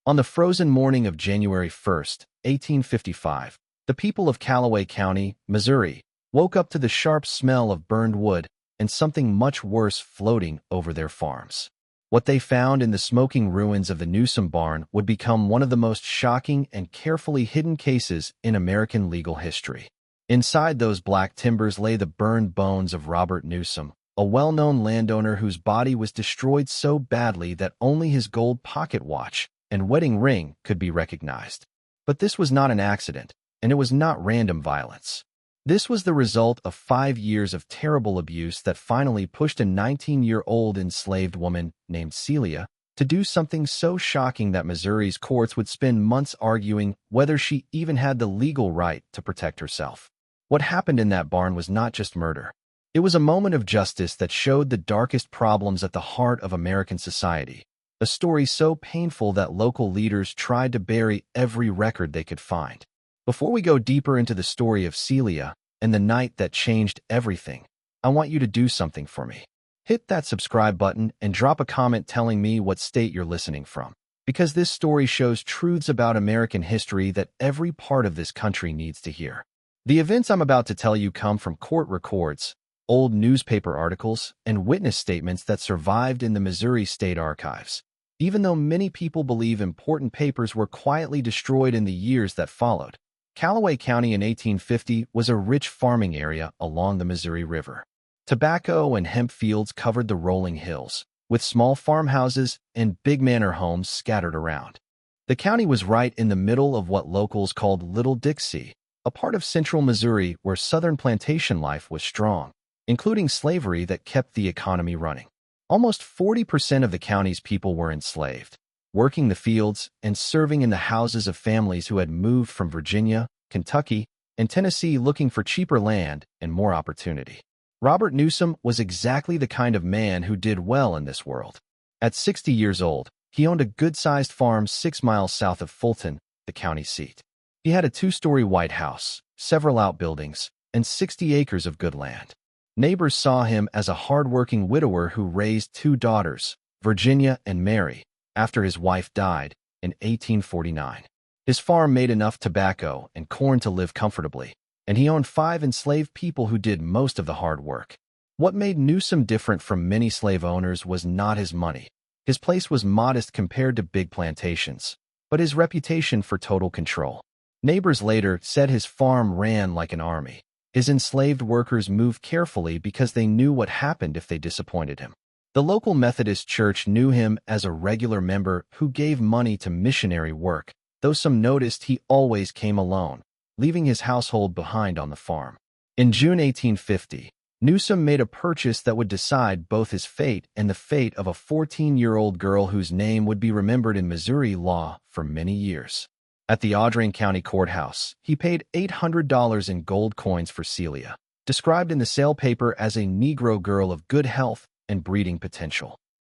On the frozen morning of January 1st, 1855, the people of Callaway County, Missouri, woke up to the sharp smell of burned wood and something much worse floating over their farms. What they found in the smoking ruins of the Newsom barn would become one of the most shocking and carefully hidden cases in American legal history. Inside those black timbers lay the burned bones of Robert Newsom, a well-known landowner whose body was destroyed so badly that only his gold pocket watch and wedding ring could be recognized. But this was not an accident, and it was not random violence. This was the result of 5 years of terrible abuse that finally pushed a 19-year-old enslaved woman named Celia to do something so shocking that Missouri's courts would spend months arguing whether she even had the legal right to protect herself. What happened in that barn was not just murder. It was a moment of justice that showed the darkest problems at the heart of American society, a story so painful that local leaders tried to bury every record they could find. Before we go deeper into the story of Celia and the night that changed everything, I want you to do something for me. Hit that subscribe button and drop a comment telling me what state you're listening from, because this story shows truths about American history that every part of this country needs to hear. The events I'm about to tell you come from court records, old newspaper articles, and witness statements that survived in the Missouri State Archives. Even though many people believe important papers were quietly destroyed in the years that followed, Callaway County in 1850 was a rich farming area along the Missouri River. Tobacco and hemp fields covered the rolling hills, with small farmhouses and big manor homes scattered around. The county was right in the middle of what locals called Little Dixie, a part of central Missouri where southern plantation life was strong, including slavery that kept the economy running. Almost 40% of the county's people were enslaved, working the fields and serving in the houses of families who had moved from Virginia, Kentucky, and Tennessee looking for cheaper land and more opportunity. Robert Newsom was exactly the kind of man who did well in this world. At 60 years old, he owned a good-sized farm 6 miles south of Fulton, the county seat. He had a 2-story white house, several outbuildings, and 60 acres of good land. Neighbors saw him as a hard-working widower who raised 2 daughters, Virginia and Mary, after his wife died in 1849. His farm made enough tobacco and corn to live comfortably, and he owned 5 enslaved people who did most of the hard work. What made Newsom different from many slave owners was not his money. His place was modest compared to big plantations, but his reputation for total control. Neighbors later said his farm ran like an army. His enslaved workers moved carefully because they knew what happened if they disappointed him. The local Methodist church knew him as a regular member who gave money to missionary work, though some noticed he always came alone, leaving his household behind on the farm. In June 1850, Newsom made a purchase that would decide both his fate and the fate of a 14-year-old girl whose name would be remembered in Missouri law for many years. At the Audrain County Courthouse, he paid $800 in gold coins for Celia, described in the sale paper as a Negro girl of good health and breeding potential.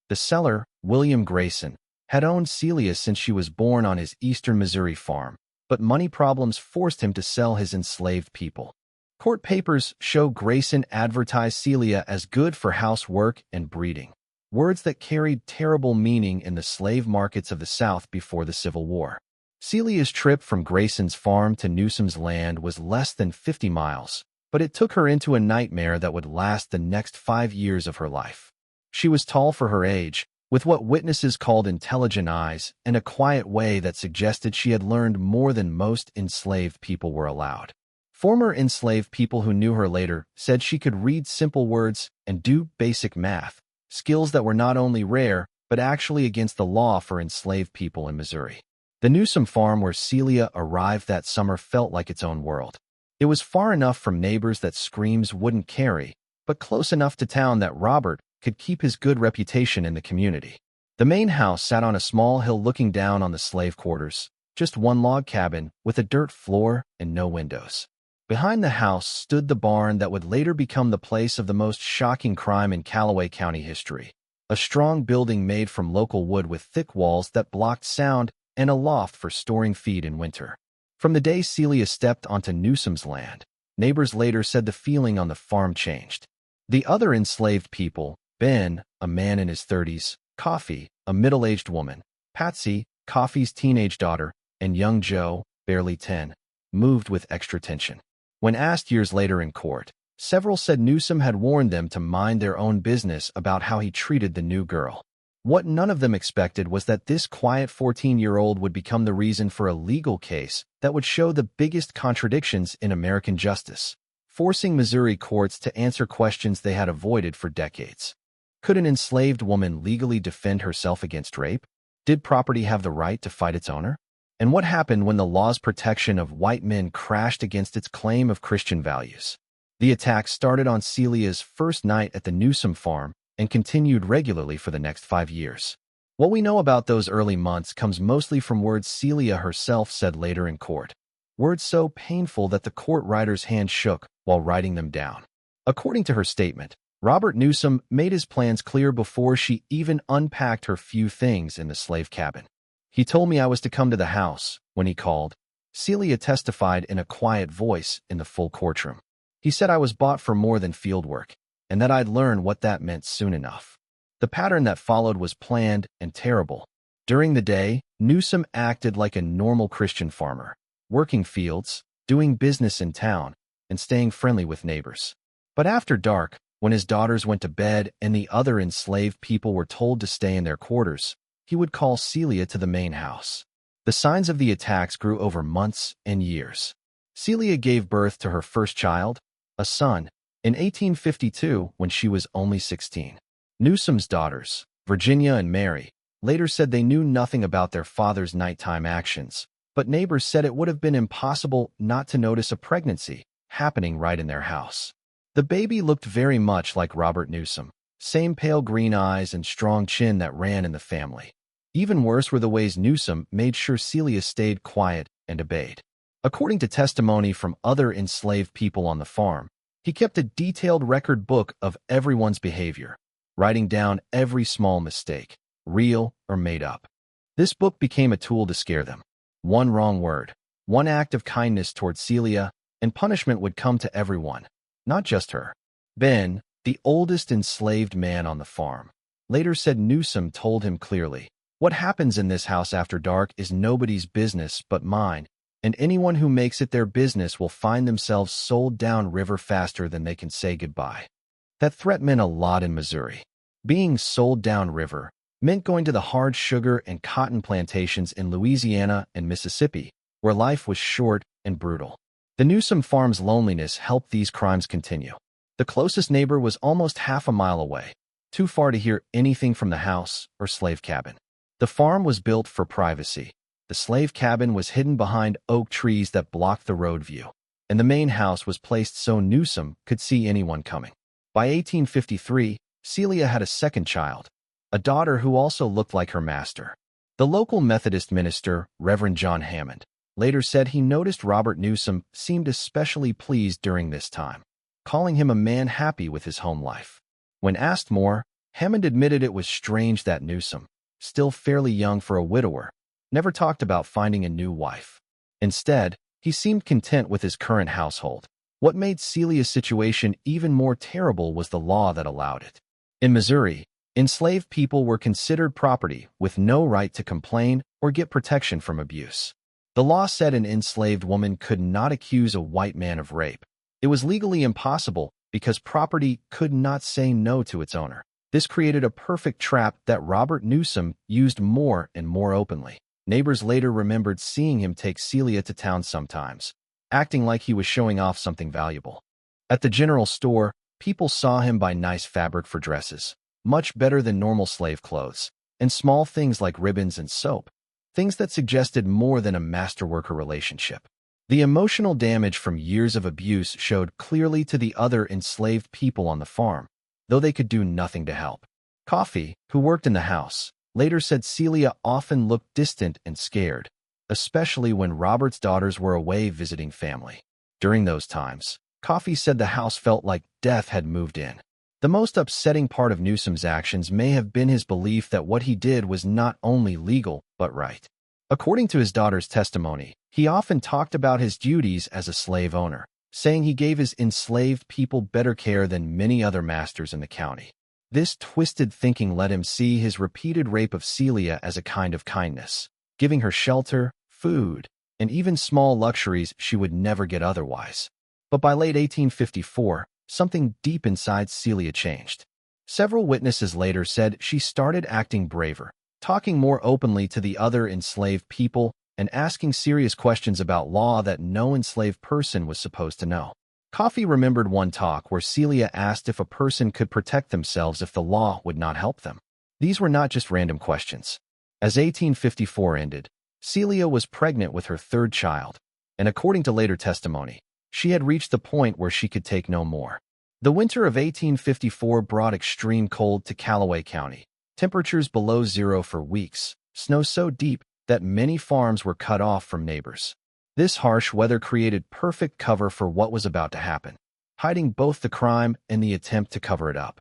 The seller, William Grayson, had owned Celia since she was born on his eastern Missouri farm, but money problems forced him to sell his enslaved people. Court papers show Grayson advertised Celia as good for housework and breeding, words that carried terrible meaning in the slave markets of the South before the Civil War. Celia's trip from Grayson's farm to Newsom's land was less than 50 miles, but it took her into a nightmare that would last the next 5 years of her life. She was tall for her age, with what witnesses called intelligent eyes and a quiet way that suggested she had learned more than most enslaved people were allowed. Former enslaved people who knew her later said she could read simple words and do basic math, skills that were not only rare but actually against the law for enslaved people in Missouri. The Newsom farm where Celia arrived that summer felt like its own world. It was far enough from neighbors that screams wouldn't carry, but close enough to town that Robert could keep his good reputation in the community. The main house sat on a small hill looking down on the slave quarters, just one log cabin with a dirt floor and no windows. Behind the house stood the barn that would later become the place of the most shocking crime in Callaway County history, a strong building made from local wood with thick walls that blocked sound and a loft for storing feed in winter. From the day Celia stepped onto Newsom's land, neighbors later said the feeling on the farm changed. The other enslaved people, Ben, a man in his 30s, Coffee, a middle-aged woman, Patsy, Coffey's teenage daughter, and young Joe, barely 10, moved with extra tension. When asked years later in court, several said Newsom had warned them to mind their own business about how he treated the new girl. What none of them expected was that this quiet 14-year-old would become the reason for a legal case that would show the biggest contradictions in American justice, forcing Missouri courts to answer questions they had avoided for decades. Could an enslaved woman legally defend herself against rape? Did property have the right to fight its owner? And what happened when the law's protection of white men crashed against its claim of Christian values? The attack started on Celia's first night at the Newsom farm and continued regularly for the next 5 years. What we know about those early months comes mostly from words Celia herself said later in court, words so painful that the court writer's hand shook while writing them down. According to her statement, Robert Newsom made his plans clear before she even unpacked her few things in the slave cabin. He told me I was to come to the house when he called, Celia testified in a quiet voice in the full courtroom. He said I was bought for more than field work, and that I'd learn what that meant soon enough. The pattern that followed was planned and terrible. During the day, Newsom acted like a normal Christian farmer, working fields, doing business in town, and staying friendly with neighbors. But after dark, when his daughters went to bed and the other enslaved people were told to stay in their quarters, he would call Celia to the main house. The signs of the attacks grew over months and years. Celia gave birth to her first child, a son, in 1852 when she was only 16. Newsom's daughters, Virginia and Mary, later said they knew nothing about their father's nighttime actions, but neighbors said it would have been impossible not to notice a pregnancy happening right in their house. The baby looked very much like Robert Newsom, same pale green eyes and strong chin that ran in the family. Even worse were the ways Newsom made sure Celia stayed quiet and obeyed. According to testimony from other enslaved people on the farm, he kept a detailed record book of everyone's behavior, writing down every small mistake, real or made up. This book became a tool to scare them. One wrong word, one act of kindness toward Celia, and punishment would come to everyone, not just her. Ben, the oldest enslaved man on the farm, later said Newsom told him clearly, "What happens in this house after dark is nobody's business but mine, and anyone who makes it their business will find themselves sold down river faster than they can say goodbye." That threat meant a lot in Missouri. Being sold down river meant going to the hard sugar and cotton plantations in Louisiana and Mississippi, where life was short and brutal. The Newsom farm's loneliness helped these crimes continue. The closest neighbor was almost half a mile away, too far to hear anything from the house or slave cabin. The farm was built for privacy. The slave cabin was hidden behind oak trees that blocked the road view, and the main house was placed so Newsom could see anyone coming. By 1853, Celia had a second child, a daughter who also looked like her master. The local Methodist minister, Reverend John Hammond, later said he noticed Robert Newsom seemed especially pleased during this time, calling him a man happy with his home life. When asked more, Hammond admitted it was strange that Newsom, still fairly young for a widower, never talked about finding a new wife. Instead, he seemed content with his current household. What made Celia's situation even more terrible was the law that allowed it. In Missouri, enslaved people were considered property with no right to complain or get protection from abuse. The law said an enslaved woman could not accuse a white man of rape. It was legally impossible because property could not say no to its owner. This created a perfect trap that Robert Newsom used more and more openly. Neighbors later remembered seeing him take Celia to town sometimes, acting like he was showing off something valuable. At the general store, people saw him buy nice fabric for dresses, much better than normal slave clothes, and small things like ribbons and soap, things that suggested more than a master-worker relationship. The emotional damage from years of abuse showed clearly to the other enslaved people on the farm, though they could do nothing to help. Coffey, who worked in the house, later said Celia often looked distant and scared, especially when Robert's daughters were away visiting family. During those times, Coffey said the house felt like death had moved in. The most upsetting part of Newsom's actions may have been his belief that what he did was not only legal but right. According to his daughter's testimony, he often talked about his duties as a slave owner, saying he gave his enslaved people better care than many other masters in the county. This twisted thinking let him see his repeated rape of Celia as a kind of kindness, giving her shelter, food, and even small luxuries she would never get otherwise. But by late 1854, something deep inside Celia changed. Several witnesses later said she started acting braver, talking more openly to the other enslaved people, and asking serious questions about law that no enslaved person was supposed to know. Coffee remembered one talk where Celia asked if a person could protect themselves if the law would not help them. These were not just random questions. As 1854 ended, Celia was pregnant with her third child, and according to later testimony, she had reached the point where she could take no more. The winter of 1854 brought extreme cold to Callaway County, temperatures below zero for weeks, snow so deep that many farms were cut off from neighbors. This harsh weather created perfect cover for what was about to happen, hiding both the crime and the attempt to cover it up.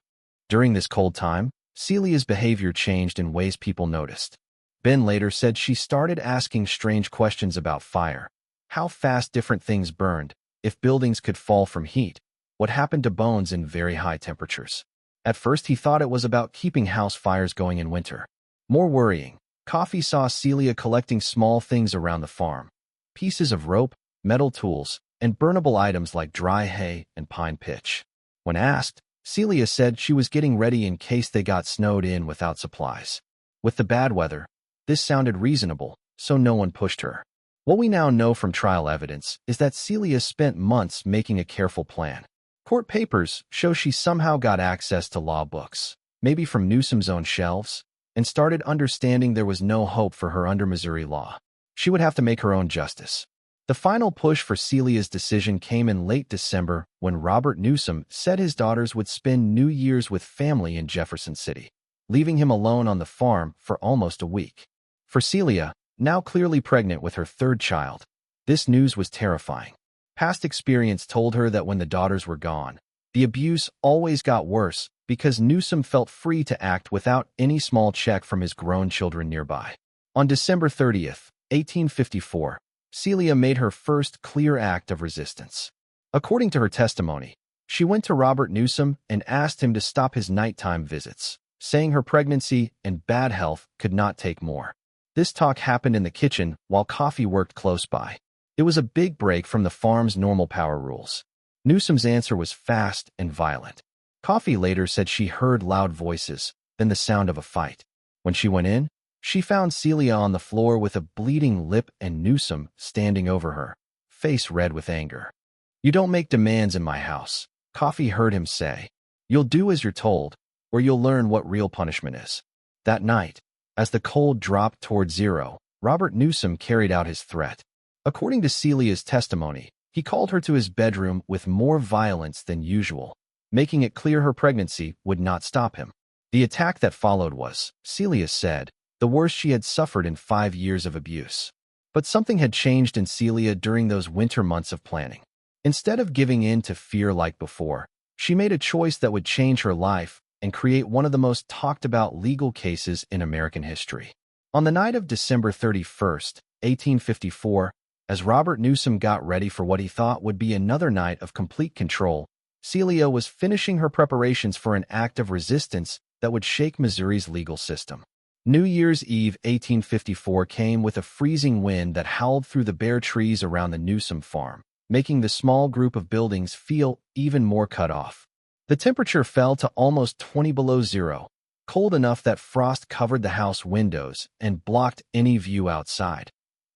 During this cold time, Celia's behavior changed in ways people noticed. Ben later said she started asking strange questions about fire, how fast different things burned, if buildings could fall from heat, what happened to bones in very high temperatures. At first, he thought it was about keeping house fires going in winter. More worrying, Coffee saw Celia collecting small things around the farm, pieces of rope, metal tools, and burnable items like dry hay and pine pitch. When asked, Celia said she was getting ready in case they got snowed in without supplies. With the bad weather, this sounded reasonable, so no one pushed her. What we now know from trial evidence is that Celia spent months making a careful plan. Court papers show she somehow got access to law books, maybe from Newsom's own shelves, and started understanding there was no hope for her under Missouri law. She would have to make her own justice. The final push for Celia's decision came in late December when Robert Newsom said his daughters would spend New Year's with family in Jefferson City, leaving him alone on the farm for almost a week. For Celia, now clearly pregnant with her third child, this news was terrifying. Past experience told her that when the daughters were gone, the abuse always got worse because Newsom felt free to act without any small check from his grown children nearby. On December 30th, 1854, Celia made her first clear act of resistance. According to her testimony, she went to Robert Newsom and asked him to stop his nighttime visits, saying her pregnancy and bad health could not take more. This talk happened in the kitchen while Coffee worked close by. It was a big break from the farm's normal power rules. Newsom's answer was fast and violent. Coffee later said she heard loud voices, then the sound of a fight. When she went in, she found Celia on the floor with a bleeding lip and Newsom standing over her, face red with anger. "You don't make demands in my house," Coffee heard him say. "You'll do as you're told, or you'll learn what real punishment is." That night, as the cold dropped toward zero, Robert Newsom carried out his threat. According to Celia's testimony, he called her to his bedroom with more violence than usual, making it clear her pregnancy would not stop him. The attack that followed was, Celia said, the worst she had suffered in 5 years of abuse. But something had changed in Celia during those winter months of planning. Instead of giving in to fear like before, she made a choice that would change her life and create one of the most talked about legal cases in American history. On the night of December 31st, 1854, as Robert Newsom got ready for what he thought would be another night of complete control, Celia was finishing her preparations for an act of resistance that would shake Missouri's legal system. New Year's Eve 1854 came with a freezing wind that howled through the bare trees around the Newsom farm, making the small group of buildings feel even more cut off. The temperature fell to almost 20 below zero, cold enough that frost covered the house windows and blocked any view outside.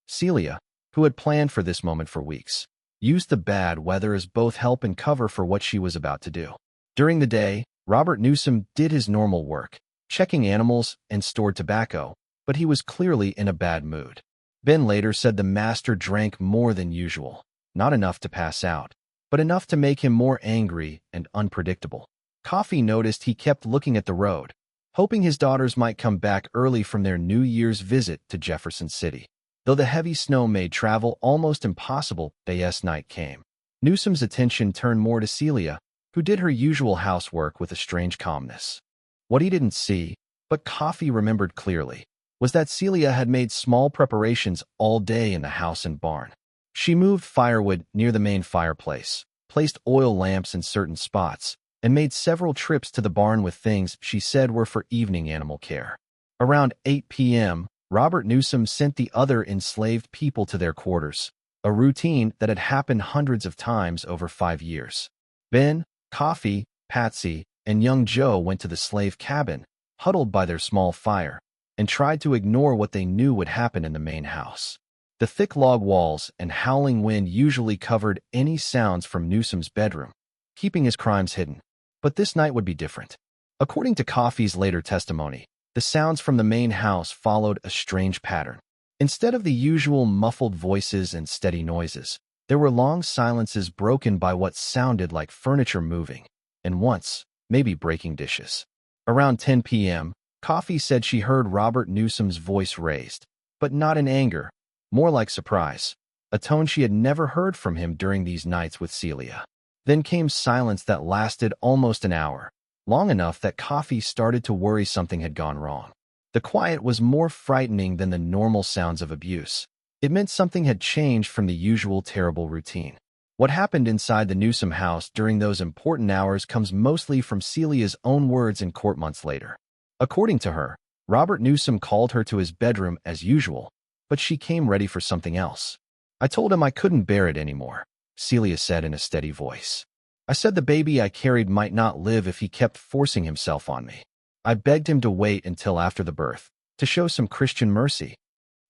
Celia, who had planned for this moment for weeks, used the bad weather as both help and cover for what she was about to do. During the day, Robert Newsom did his normal work, checking animals and stored tobacco, but he was clearly in a bad mood. Ben later said the master drank more than usual, not enough to pass out, but enough to make him more angry and unpredictable. Coffee noticed he kept looking at the road, hoping his daughters might come back early from their New Year's visit to Jefferson City. Though the heavy snow made travel almost impossible, the night came. Newsom's attention turned more to Celia, who did her usual housework with a strange calmness. What he didn't see, but Coffee remembered clearly, was that Celia had made small preparations all day in the house and barn. She moved firewood near the main fireplace, placed oil lamps in certain spots, and made several trips to the barn with things she said were for evening animal care. Around 8 p.m., Robert Newsom sent the other enslaved people to their quarters, a routine that had happened hundreds of times over 5 years. Ben, Coffee, Patsy, and young Joe went to the slave cabin, huddled by their small fire, and tried to ignore what they knew would happen in the main house. The thick log walls and howling wind usually covered any sounds from Newsom's bedroom, keeping his crimes hidden. But this night would be different. According to Coffee's later testimony, the sounds from the main house followed a strange pattern. Instead of the usual muffled voices and steady noises, there were long silences broken by what sounded like furniture moving, and once, maybe breaking dishes. Around 10 p.m., Coffee said she heard Robert Newsom's voice raised, but not in anger, more like surprise, a tone she had never heard from him during these nights with Celia. Then came silence that lasted almost an hour, long enough that Coffee started to worry something had gone wrong. The quiet was more frightening than the normal sounds of abuse. It meant something had changed from the usual terrible routine. What happened inside the Newsom house during those important hours comes mostly from Celia's own words in court months later. According to her, Robert Newsom called her to his bedroom as usual, but she came ready for something else. "I told him I couldn't bear it anymore," Celia said in a steady voice. "I said the baby I carried might not live if he kept forcing himself on me. I begged him to wait until after the birth, to show some Christian mercy."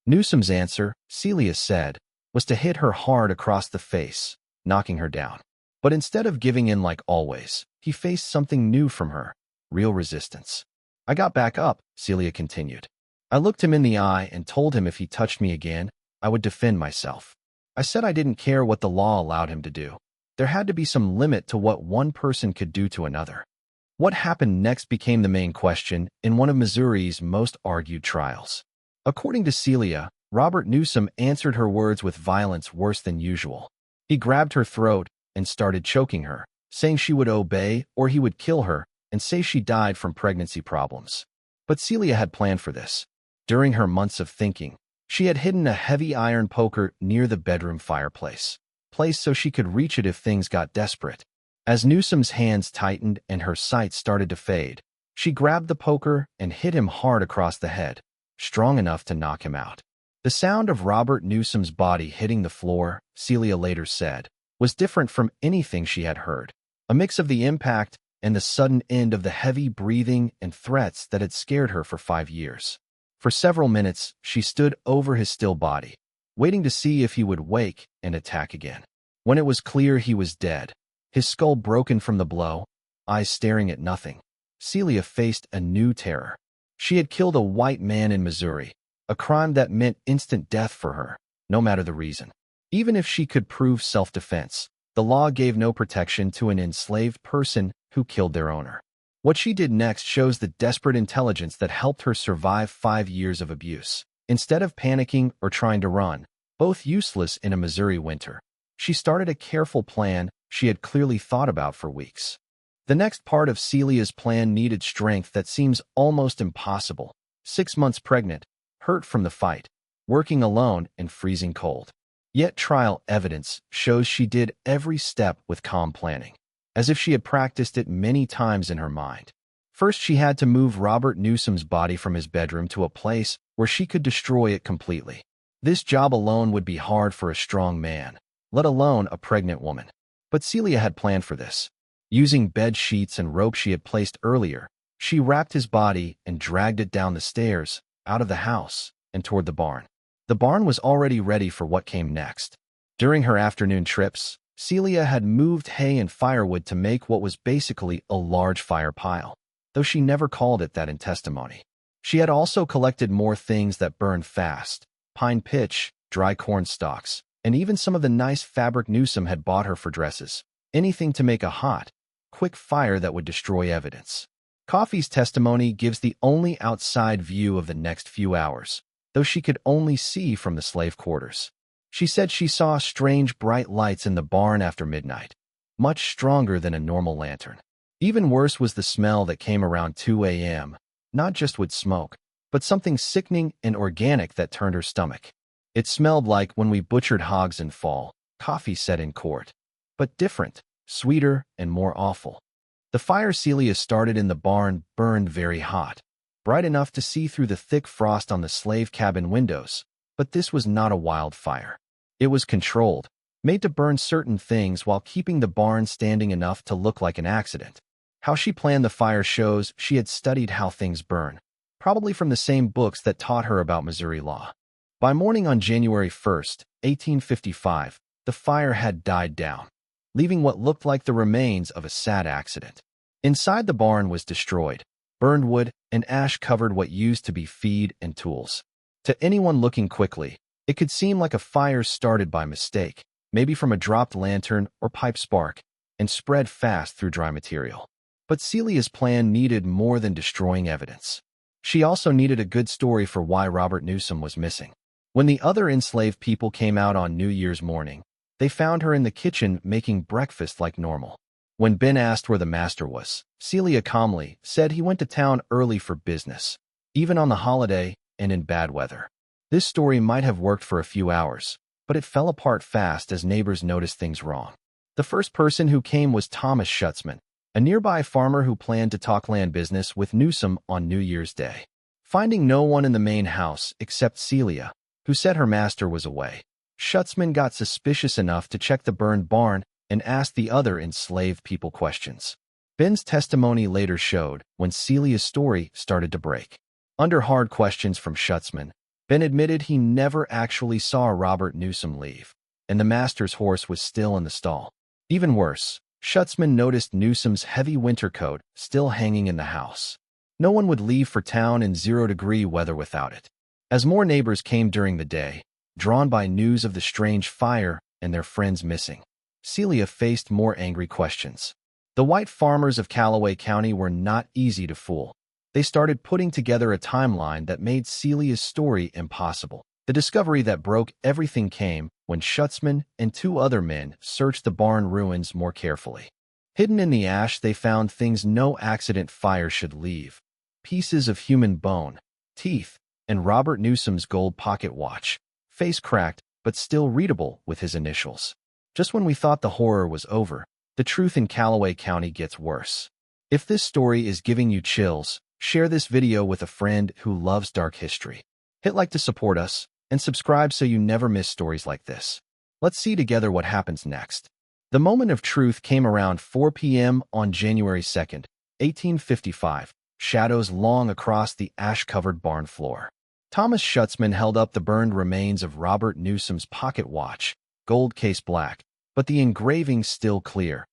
Newsom's answer, Celia said, was to hit her hard across the face, knocking her down. But instead of giving in like always, he faced something new from her, real resistance. "I got back up," Celia continued. "I looked him in the eye and told him if he touched me again, I would defend myself. I said I didn't care what the law allowed him to do. There had to be some limit to what one person could do to another." What happened next became the main question in one of Missouri's most argued trials. According to Celia, Robert Newsom answered her words with violence worse than usual. He grabbed her throat and started choking her, saying she would obey or he would kill her and say she died from pregnancy problems. But Celia had planned for this. During her months of thinking, she had hidden a heavy iron poker near the bedroom fireplace, placed so she could reach it if things got desperate. As Newsom's hands tightened and her sight started to fade, she grabbed the poker and hit him hard across the head, strong enough to knock him out. The sound of Robert Newsom's body hitting the floor, Celia later said, was different from anything she had heard, a mix of the impact and the sudden end of the heavy breathing and threats that had scared her for 5 years. For several minutes, she stood over his still body, waiting to see if he would wake and attack again. When it was clear he was dead, his skull broken from the blow, eyes staring at nothing, Celia faced a new terror. She had killed a white man in Missouri, a crime that meant instant death for her, no matter the reason. Even if she could prove self-defense, the law gave no protection to an enslaved person who killed their owner. What she did next shows the desperate intelligence that helped her survive 5 years of abuse. Instead of panicking or trying to run, both useless in a Missouri winter, she started a careful plan she had clearly thought about for weeks. The next part of Celia's plan needed strength that seems almost impossible. 6 months pregnant, hurt from the fight, working alone in freezing cold. Yet trial evidence shows she did every step with calm planning, as if she had practiced it many times in her mind. First, she had to move Robert Newsom's body from his bedroom to a place where she could destroy it completely. This job alone would be hard for a strong man, let alone a pregnant woman. But Celia had planned for this. Using bed sheets and rope she had placed earlier, she wrapped his body and dragged it down the stairs, out of the house, and toward the barn. The barn was already ready for what came next. During her afternoon trips, Celia had moved hay and firewood to make what was basically a large fire pile, though she never called it that in testimony. She had also collected more things that burned fast: pine pitch, dry corn stalks, and even some of the nice fabric Newsom had bought her for dresses. Anything to make a hot, quick fire that would destroy evidence. Coffee's testimony gives the only outside view of the next few hours, though she could only see from the slave quarters. She said she saw strange bright lights in the barn after midnight, much stronger than a normal lantern. Even worse was the smell that came around 2 a.m., not just wood smoke, but something sickening and organic that turned her stomach. "It smelled like when we butchered hogs in fall," Coffee said in court, "but different, sweeter, and more awful." The fire Celia started in the barn burned very hot, bright enough to see through the thick frost on the slave cabin windows. But this was not a wildfire. It was controlled, made to burn certain things while keeping the barn standing enough to look like an accident. How she planned the fire shows she had studied how things burn, probably from the same books that taught her about Missouri law. By morning on January 1st, 1855, the fire had died down, leaving what looked like the remains of a sad accident. Inside the barn was destroyed. Burned wood and ash covered what used to be feed and tools. To anyone looking quickly, it could seem like a fire started by mistake, maybe from a dropped lantern or pipe spark, and spread fast through dry material. But Celia's plan needed more than destroying evidence. She also needed a good story for why Robert Newsom was missing. When the other enslaved people came out on New Year's morning, they found her in the kitchen making breakfast like normal. When Ben asked where the master was, Celia calmly said he went to town early for business, even on the holiday and in bad weather. This story might have worked for a few hours, but it fell apart fast as neighbors noticed things wrong. The first person who came was Thomas Schutzman, a nearby farmer who planned to talk land business with Newsom on New Year's Day. Finding no one in the main house except Celia, who said her master was away, Schutzman got suspicious enough to check the burned barn and ask the other enslaved people questions. Ben's testimony later showed when Celia's story started to break. Under hard questions from Schutzman, Ben admitted he never actually saw Robert Newsom leave, and the master's horse was still in the stall. Even worse, Schutzman noticed Newsom's heavy winter coat still hanging in the house. No one would leave for town in 0-degree weather without it. As more neighbors came during the day, drawn by news of the strange fire and their friends missing, Celia faced more angry questions. The white farmers of Callaway County were not easy to fool. They started putting together a timeline that made Celia's story impossible. The discovery that broke everything came when Schutzman and 2 other men searched the barn ruins more carefully. Hidden in the ash, they found things no accident fire should leave: pieces of human bone, teeth, and Robert Newsom's gold pocket watch, face cracked but still readable with his initials. Just when we thought the horror was over, the truth in Callaway County gets worse. If this story is giving you chills, share this video with a friend who loves dark history. Hit like to support us, and subscribe so you never miss stories like this. Let's see together what happens next. The moment of truth came around 4 p.m. on January 2nd, 1855, shadows long across the ash-covered barn floor. Thomas Schutzman held up the burned remains of Robert Newsom's pocket watch, gold case black, but the engraving still clear.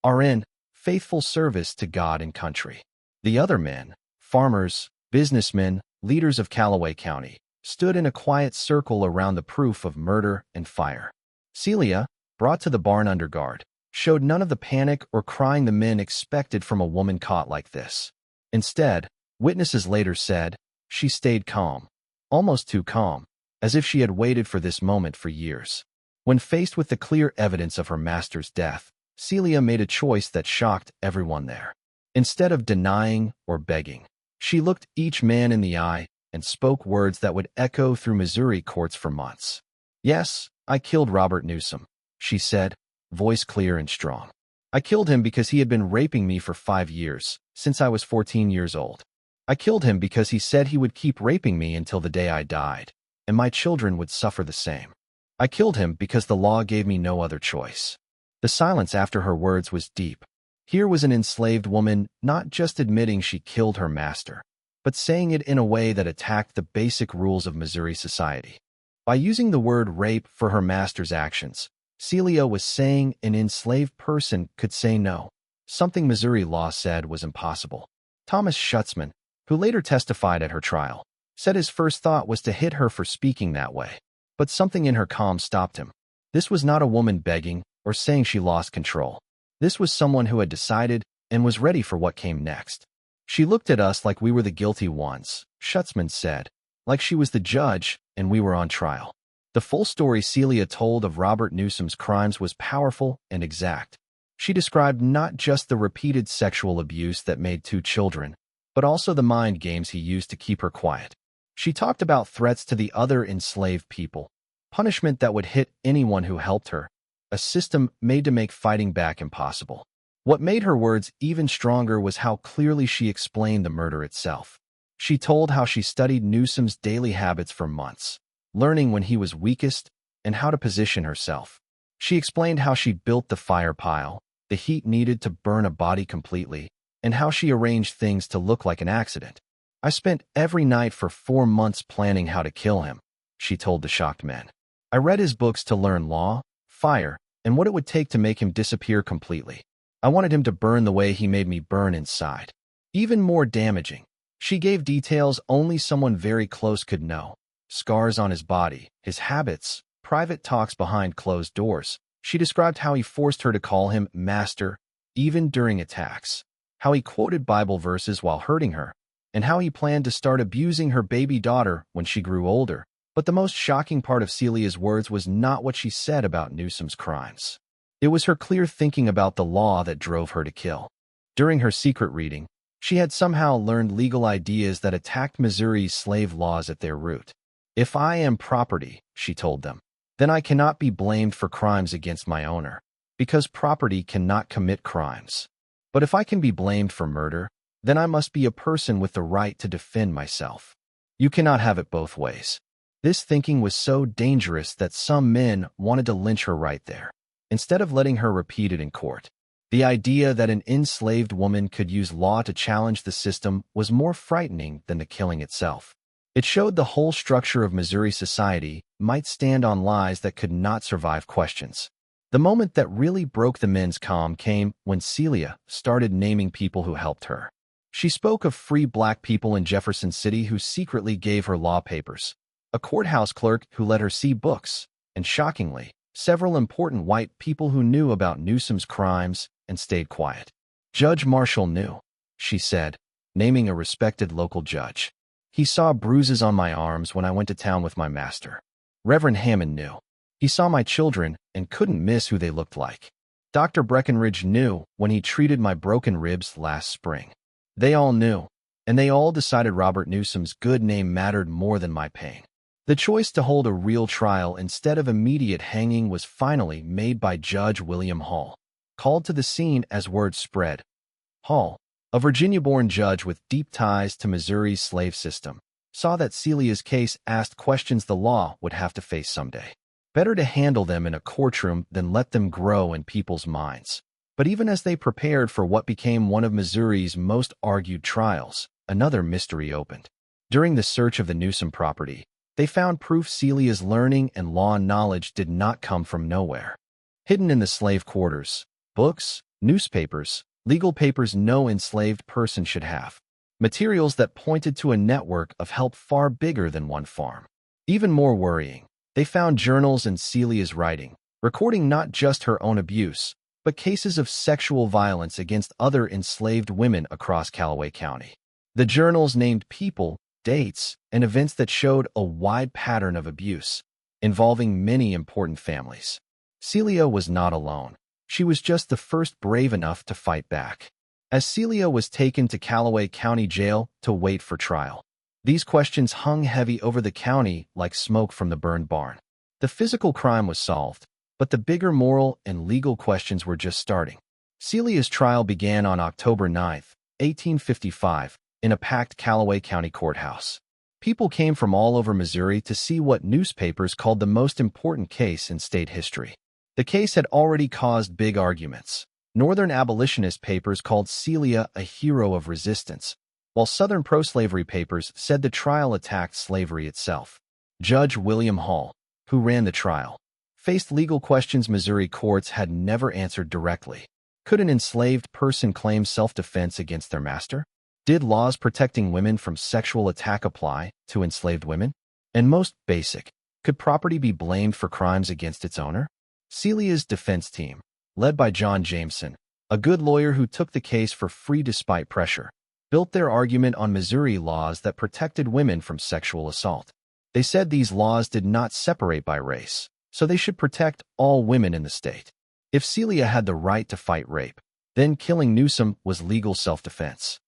RN, faithful service to God and country. The other men, farmers, businessmen, leaders of Callaway County, stood in a quiet circle around the proof of murder and fire. Celia, brought to the barn under guard, showed none of the panic or crying the men expected from a woman caught like this. Instead, witnesses later said, she stayed calm, almost too calm, as if she had waited for this moment for years. When faced with the clear evidence of her master's death, Celia made a choice that shocked everyone there. Instead of denying or begging, she looked each man in the eye and spoke words that would echo through Missouri courts for months. Yes, I killed Robert Newsom, she said, voice clear and strong. I killed him because he had been raping me for 5 years, since I was 14 years old. I killed him because he said he would keep raping me until the day I died, and my children would suffer the same. I killed him because the law gave me no other choice. The silence after her words was deep. Here was an enslaved woman not just admitting she killed her master, but saying it in a way that attacked the basic rules of Missouri society. By using the word rape for her master's actions, Celia was saying an enslaved person could say no, something Missouri law said was impossible. Thomas Schutzman, who later testified at her trial, said his first thought was to hit her for speaking that way. But something in her calm stopped him. This was not a woman begging or saying she lost control. This was someone who had decided and was ready for what came next. She looked at us like we were the guilty ones, Schutzman said, like she was the judge and we were on trial. The full story Celia told of Robert Newsom's crimes was powerful and exact. She described not just the repeated sexual abuse that made 2 children, but also the mind games he used to keep her quiet. She talked about threats to the other enslaved people, punishment that would hit anyone who helped her, a system made to make fighting back impossible. What made her words even stronger was how clearly she explained the murder itself. She told how she studied Newsom's daily habits for months, learning when he was weakest and how to position herself. She explained how she built the fire pile, the heat needed to burn a body completely, and how she arranged things to look like an accident. I spent every night for 4 months planning how to kill him, she told the shocked men. I read his books to learn law, fire, and what it would take to make him disappear completely. I wanted him to burn the way he made me burn inside. Even more damaging, she gave details only someone very close could know. Scars on his body, his habits, private talks behind closed doors. She described how he forced her to call him master, even during attacks, how he quoted Bible verses while hurting her, and how he planned to start abusing her baby daughter when she grew older. But the most shocking part of Celia's words was not what she said about Newsom's crimes. It was her clear thinking about the law that drove her to kill. During her secret reading, she had somehow learned legal ideas that attacked Missouri's slave laws at their root. If I am property, she told them, then I cannot be blamed for crimes against my owner, because property cannot commit crimes. But if I can be blamed for murder, then I must be a person with the right to defend myself. You cannot have it both ways. This thinking was so dangerous that some men wanted to lynch her right there, instead of letting her repeat it in court. The idea that an enslaved woman could use law to challenge the system was more frightening than the killing itself. It showed the whole structure of Missouri society might stand on lies that could not survive questions. The moment that really broke the men's calm came when Celia started naming people who helped her. She spoke of free black people in Jefferson City who secretly gave her law papers, a courthouse clerk who let her see books, and shockingly, several important white people who knew about Newsom's crimes and stayed quiet. Judge Marshall knew, she said, naming a respected local judge. He saw bruises on my arms when I went to town with my master. Reverend Hammond knew. He saw my children and couldn't miss who they looked like. Dr. Breckenridge knew when he treated my broken ribs last spring. They all knew, and they all decided Robert Newsom's good name mattered more than my pain. The choice to hold a real trial instead of immediate hanging was finally made by Judge William Hall, called to the scene as word spread. Hall, a Virginia-born judge with deep ties to Missouri's slave system, saw that Celia's case asked questions the law would have to face someday. Better to handle them in a courtroom than let them grow in people's minds. But even as they prepared for what became one of Missouri's most argued trials, another mystery opened. During the search of the Newsom property, they found proof Celia's learning and law knowledge did not come from nowhere. Hidden in the slave quarters, books, newspapers, legal papers no enslaved person should have. Materials that pointed to a network of help far bigger than one farm. Even more worrying, they found journals in Celia's writing, recording not just her own abuse, but cases of sexual violence against other enslaved women across Callaway County. The journals named people, dates, and events that showed a wide pattern of abuse, involving many important families. Celia was not alone. She was just the first brave enough to fight back. As Celia was taken to Callaway County Jail to wait for trial, these questions hung heavy over the county like smoke from the burned barn. The physical crime was solved, but the bigger moral and legal questions were just starting. Celia's trial began on October 9, 1855, in a packed Callaway County courthouse. People came from all over Missouri to see what newspapers called the most important case in state history. The case had already caused big arguments. Northern abolitionist papers called Celia a hero of resistance, while Southern pro-slavery papers said the trial attacked slavery itself. Judge William Hall, who ran the trial, faced legal questions Missouri courts had never answered directly. Could an enslaved person claim self-defense against their master? Did laws protecting women from sexual attack apply to enslaved women? And most basic, could property be blamed for crimes against its owner? Celia's defense team, led by John Jameson, a good lawyer who took the case for free despite pressure, built their argument on Missouri laws that protected women from sexual assault. They said these laws did not separate by race, so they should protect all women in the state. If Celia had the right to fight rape, then killing Newsom was legal self-defense.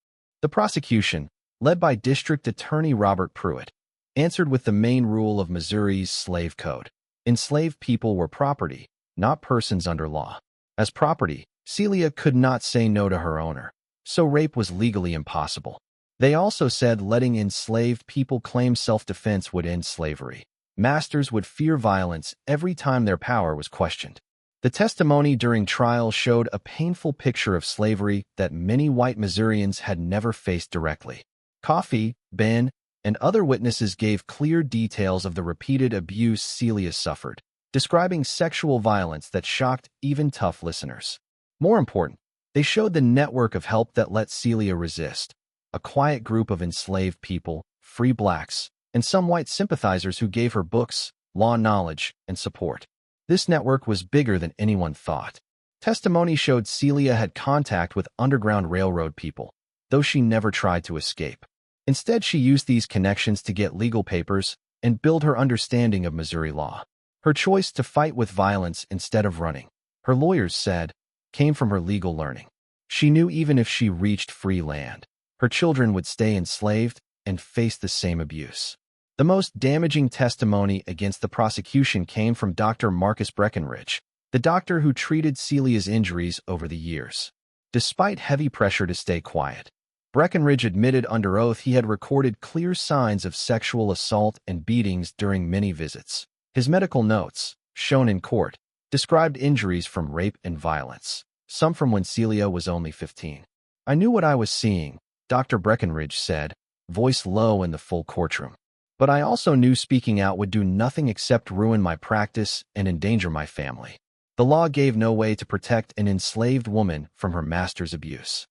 The prosecution, led by District Attorney Robert Pruitt, answered with the main rule of Missouri's slave code. Enslaved people were property, not persons under law. As property, Celia could not say no to her owner, so rape was legally impossible. They also said letting enslaved people claim self-defense would end slavery. Masters would fear violence every time their power was questioned. The testimony during trial showed a painful picture of slavery that many white Missourians had never faced directly. Coffee, Ben, and other witnesses gave clear details of the repeated abuse Celia suffered, describing sexual violence that shocked even tough listeners. More important, they showed the network of help that let Celia resist, a quiet group of enslaved people, free blacks, and some white sympathizers who gave her books, law knowledge, and support. This network was bigger than anyone thought. Testimony showed Celia had contact with Underground Railroad people, though she never tried to escape. Instead, she used these connections to get legal papers and build her understanding of Missouri law. Her choice to fight with violence instead of running, her lawyers said, came from her legal learning. She knew even if she reached free land, her children would stay enslaved and face the same abuse. The most damaging testimony against the prosecution came from Dr. Marcus Breckenridge, the doctor who treated Celia's injuries over the years. Despite heavy pressure to stay quiet, Breckenridge admitted under oath he had recorded clear signs of sexual assault and beatings during many visits. His medical notes, shown in court, described injuries from rape and violence, some from when Celia was only 15. "I knew what I was seeing," Dr. Breckenridge said, voice low in the full courtroom. "But I also knew speaking out would do nothing except ruin my practice and endanger my family." The law gave no way to protect an enslaved woman from her master's abuse.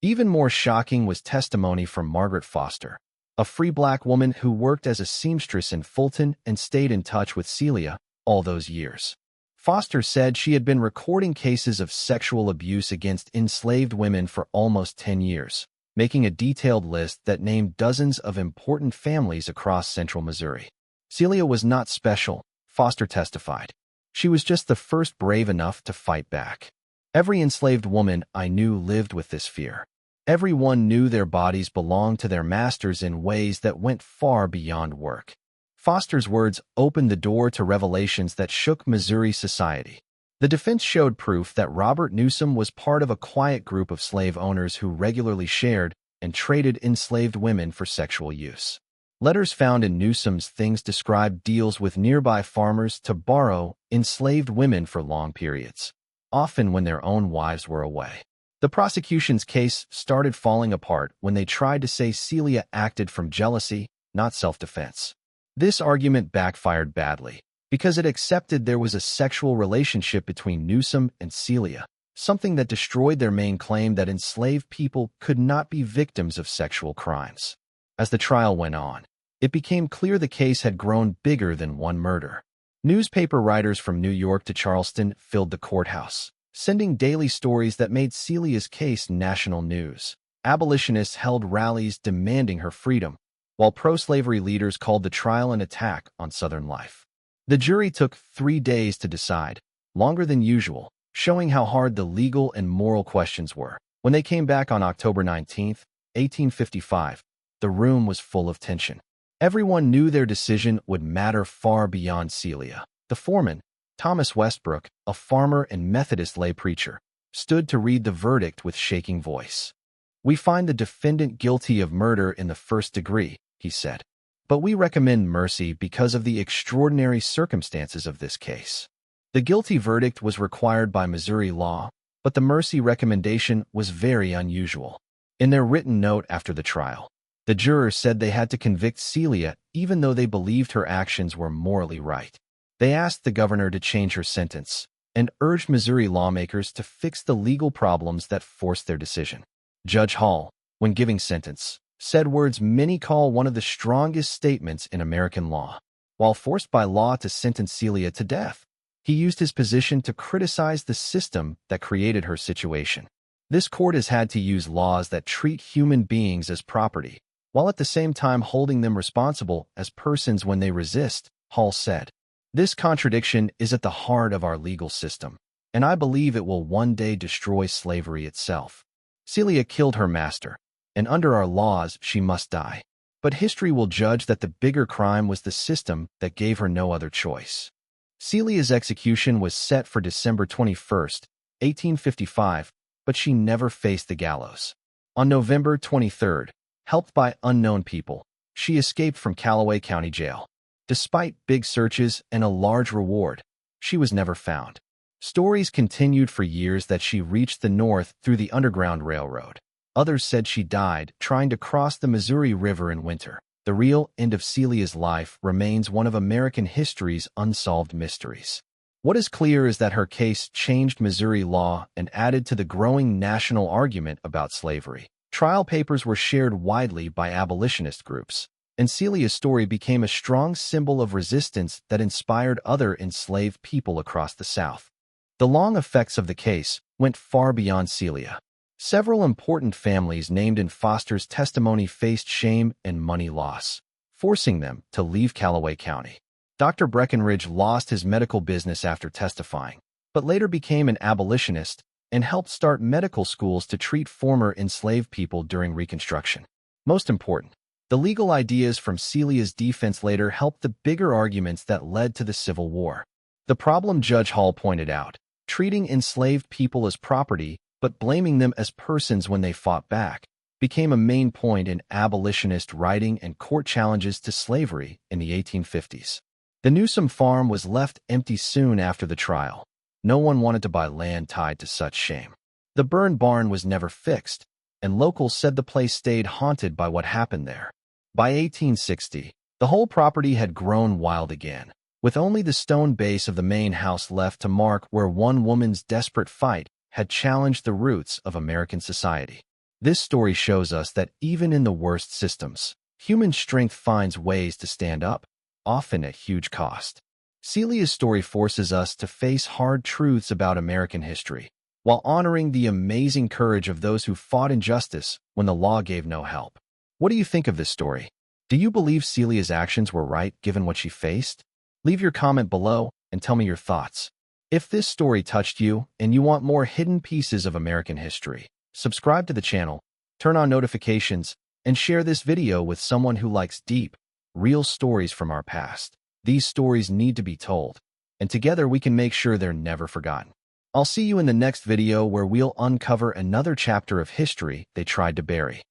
Even more shocking was testimony from Margaret Foster, a free black woman who worked as a seamstress in Fulton and stayed in touch with Celia all those years. Foster said she had been recording cases of sexual abuse against enslaved women for almost 10 years, making a detailed list that named dozens of important families across central Missouri. Celia was not special, Foster testified. She was just the first brave enough to fight back. "Every enslaved woman I knew lived with this fear. Everyone knew their bodies belonged to their masters in ways that went far beyond work." Foster's words opened the door to revelations that shook Missouri society. The defense showed proof that Robert Newsom was part of a quiet group of slave owners who regularly shared and traded enslaved women for sexual use. Letters found in Newsom's things described deals with nearby farmers to borrow enslaved women for long periods, often when their own wives were away. The prosecution's case started falling apart when they tried to say Celia acted from jealousy, not self-defense. This argument backfired badly, because it accepted there was a sexual relationship between Newsom and Celia, something that destroyed their main claim that enslaved people could not be victims of sexual crimes. As the trial went on, it became clear the case had grown bigger than one murder. Newspaper writers from New York to Charleston filled the courthouse, sending daily stories that made Celia's case national news. Abolitionists held rallies demanding her freedom, while pro-slavery leaders called the trial an attack on Southern life. The jury took 3 days to decide, longer than usual, showing how hard the legal and moral questions were. When they came back on October 19, 1855, the room was full of tension. Everyone knew their decision would matter far beyond Celia. The foreman, Thomas Westbrook, a farmer and Methodist lay preacher, stood to read the verdict with shaking voice. "We find the defendant guilty of murder in the first degree," he said, "but we recommend mercy because of the extraordinary circumstances of this case." The guilty verdict was required by Missouri law, but the mercy recommendation was very unusual. In their written note after the trial, the jurors said they had to convict Celia even though they believed her actions were morally right. They asked the governor to change her sentence and urged Missouri lawmakers to fix the legal problems that forced their decision. Judge Hall, when giving sentence, said words many call one of the strongest statements in American law. While forced by law to sentence Celia to death, he used his position to criticize the system that created her situation. "This court has had to use laws that treat human beings as property, while at the same time holding them responsible as persons when they resist," Hall said. "This contradiction is at the heart of our legal system, and I believe it will one day destroy slavery itself. Celia killed her master, and under our laws she must die. But history will judge that the bigger crime was the system that gave her no other choice." Celia's execution was set for December 21, 1855, but she never faced the gallows. On November 23, Helped by unknown people, she escaped from Callaway County Jail. Despite big searches and a large reward, she was never found. Stories continued for years that she reached the north through the Underground Railroad. Others said she died trying to cross the Missouri River in winter. The real end of Celia's life remains one of American history's unsolved mysteries. What is clear is that her case changed Missouri law and added to the growing national argument about slavery. Trial papers were shared widely by abolitionist groups, and Celia's story became a strong symbol of resistance that inspired other enslaved people across the South. The long effects of the case went far beyond Celia. Several important families named in Foster's testimony faced shame and money loss, forcing them to leave Callaway County. Dr. Breckenridge lost his medical business after testifying, but later became an abolitionist and helped start medical schools to treat former enslaved people during Reconstruction. Most important, the legal ideas from Celia's defense later helped the bigger arguments that led to the Civil War. The problem Judge Hall pointed out, treating enslaved people as property but blaming them as persons when they fought back, became a main point in abolitionist writing and court challenges to slavery in the 1850s. The Newsom farm was left empty soon after the trial. No one wanted to buy land tied to such shame. The burned barn was never fixed, and locals said the place stayed haunted by what happened there. By 1860, the whole property had grown wild again, with only the stone base of the main house left to mark where one woman's desperate fight had challenged the roots of American society. This story shows us that even in the worst systems, human strength finds ways to stand up, often at huge cost. Celia's story forces us to face hard truths about American history, while honoring the amazing courage of those who fought injustice when the law gave no help. What do you think of this story? Do you believe Celia's actions were right given what she faced? Leave your comment below and tell me your thoughts. If this story touched you and you want more hidden pieces of American history, subscribe to the channel, turn on notifications, and share this video with someone who likes deep, real stories from our past. These stories need to be told, and together we can make sure they're never forgotten. I'll see you in the next video where we'll uncover another chapter of history they tried to bury.